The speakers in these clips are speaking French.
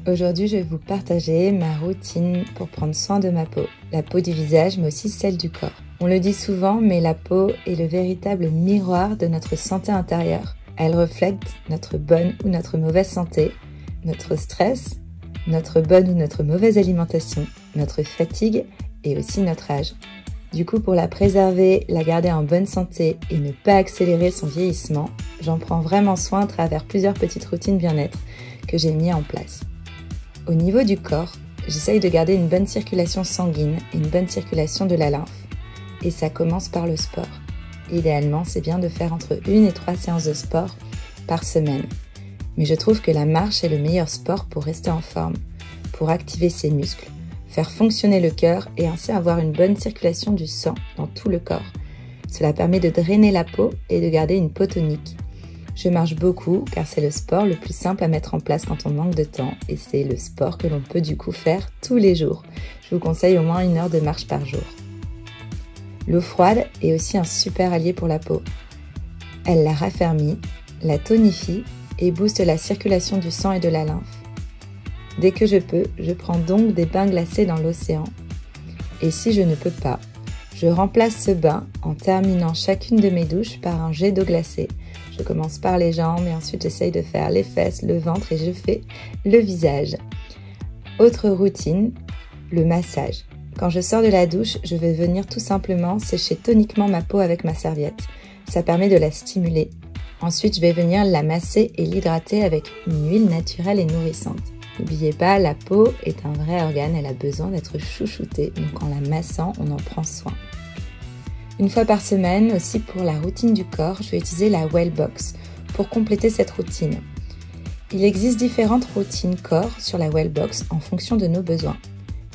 Aujourd'hui, je vais vous partager ma routine pour prendre soin de ma peau. La peau du visage, mais aussi celle du corps. On le dit souvent, mais la peau est le véritable miroir de notre santé intérieure. Elle reflète notre bonne ou notre mauvaise santé, notre stress, notre bonne ou notre mauvaise alimentation, notre fatigue et aussi notre âge. Du coup, pour la préserver, la garder en bonne santé et ne pas accélérer son vieillissement, j'en prends vraiment soin à travers plusieurs petites routines bien-être que j'ai mis en place. Au niveau du corps, j'essaye de garder une bonne circulation sanguine et une bonne circulation de la lymphe. Et ça commence par le sport. Idéalement, c'est bien de faire entre 1 et 3 séances de sport par semaine. Mais je trouve que la marche est le meilleur sport pour rester en forme, pour activer ses muscles, faire fonctionner le cœur et ainsi avoir une bonne circulation du sang dans tout le corps. Cela permet de drainer la peau et de garder une peau tonique. Je marche beaucoup car c'est le sport le plus simple à mettre en place quand on manque de temps et c'est le sport que l'on peut du coup faire tous les jours. Je vous conseille au moins 1 heure de marche par jour. L'eau froide est aussi un super allié pour la peau. Elle la raffermit, la tonifie et booste la circulation du sang et de la lymphe. Dès que je peux, je prends donc des bains glacés dans l'océan. Et si je ne peux pas, je remplace ce bain en terminant chacune de mes douches par un jet d'eau glacée. Je commence par les jambes et ensuite j'essaye de faire les fesses, le ventre et je fais le visage. Autre routine, le massage. Quand je sors de la douche, je vais venir tout simplement sécher toniquement ma peau avec ma serviette. Ça permet de la stimuler. Ensuite, je vais venir la masser et l'hydrater avec une huile naturelle et nourrissante. N'oubliez pas, la peau est un vrai organe, elle a besoin d'être chouchoutée, donc en la massant, on en prend soin. Une fois par semaine, aussi pour la routine du corps, je vais utiliser la Wellbox pour compléter cette routine. Il existe différentes routines corps sur la Wellbox en fonction de nos besoins.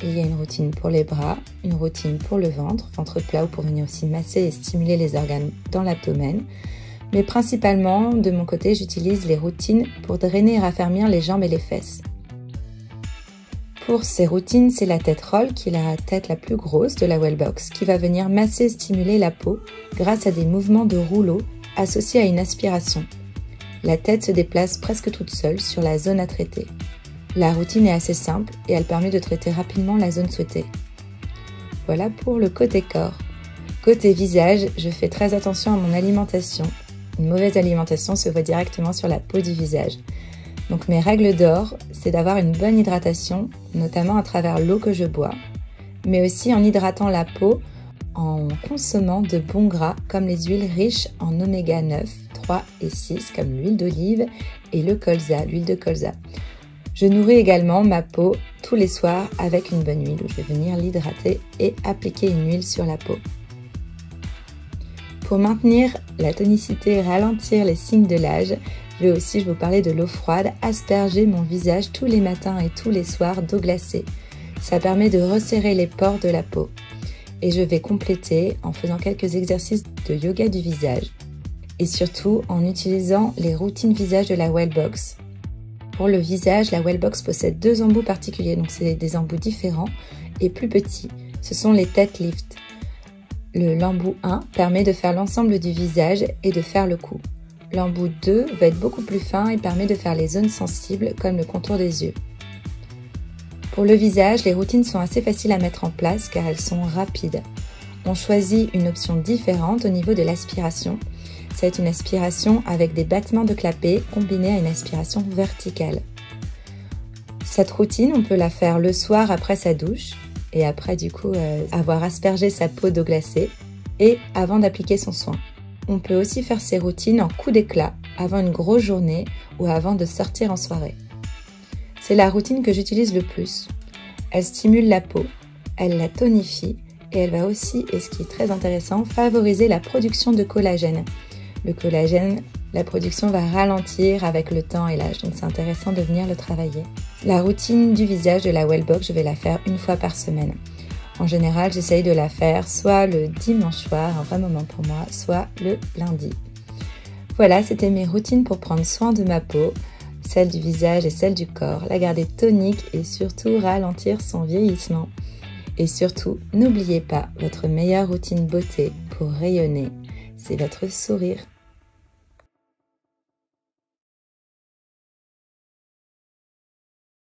Il y a une routine pour les bras, une routine pour le ventre plat ou pour venir aussi masser et stimuler les organes dans l'abdomen. Mais principalement, de mon côté, j'utilise les routines pour drainer et raffermir les jambes et les fesses. Pour ces routines, c'est la tête roll qui est la tête la plus grosse de la Wellbox qui va venir masser et stimuler la peau grâce à des mouvements de rouleau associés à une aspiration. La tête se déplace presque toute seule sur la zone à traiter. La routine est assez simple et elle permet de traiter rapidement la zone souhaitée. Voilà pour le côté corps. Côté visage, je fais très attention à mon alimentation. Une mauvaise alimentation se voit directement sur la peau du visage. Donc mes règles d'or, c'est d'avoir une bonne hydratation, notamment à travers l'eau que je bois, mais aussi en hydratant la peau en consommant de bons gras comme les huiles riches en oméga 9, 3 et 6 comme l'huile d'olive et le colza, l'huile de colza. Je nourris également ma peau tous les soirs avec une bonne huile où je vais venir l'hydrater et appliquer une huile sur la peau. Pour maintenir la tonicité et ralentir les signes de l'âge, je vais aussi vous parler de l'eau froide, asperger mon visage tous les matins et tous les soirs d'eau glacée. Ça permet de resserrer les pores de la peau. Et je vais compléter en faisant quelques exercices de yoga du visage. Et surtout en utilisant les routines visage de la Wellbox. Pour le visage, la Wellbox possède 2 embouts particuliers, donc c'est des embouts différents et plus petits. Ce sont les têtes lift. L'embout 1 permet de faire l'ensemble du visage et de faire le cou. L'embout 2 va être beaucoup plus fin et permet de faire les zones sensibles comme le contour des yeux. Pour le visage, les routines sont assez faciles à mettre en place car elles sont rapides. On choisit une option différente au niveau de l'aspiration. Ça va être une aspiration avec des battements de clapet combinés à une aspiration verticale. Cette routine, on peut la faire le soir après sa douche et après du coup avoir aspergé sa peau d'eau glacée et avant d'appliquer son soin. On peut aussi faire ces routines en coup d'éclat avant une grosse journée ou avant de sortir en soirée. C'est la routine que j'utilise le plus. Elle stimule la peau, elle la tonifie et elle va aussi, et ce qui est très intéressant, favoriser la production de collagène. Le collagène, la production va ralentir avec le temps et l'âge, donc c'est intéressant de venir le travailler. La routine du visage de la Wellbox, je vais la faire 1 fois par semaine. En général, j'essaye de la faire soit le dimanche soir, un vrai moment pour moi, soit le lundi. Voilà, c'était mes routines pour prendre soin de ma peau, celle du visage et celle du corps, la garder tonique et surtout ralentir son vieillissement. Et surtout, n'oubliez pas, votre meilleure routine beauté pour rayonner, c'est votre sourire.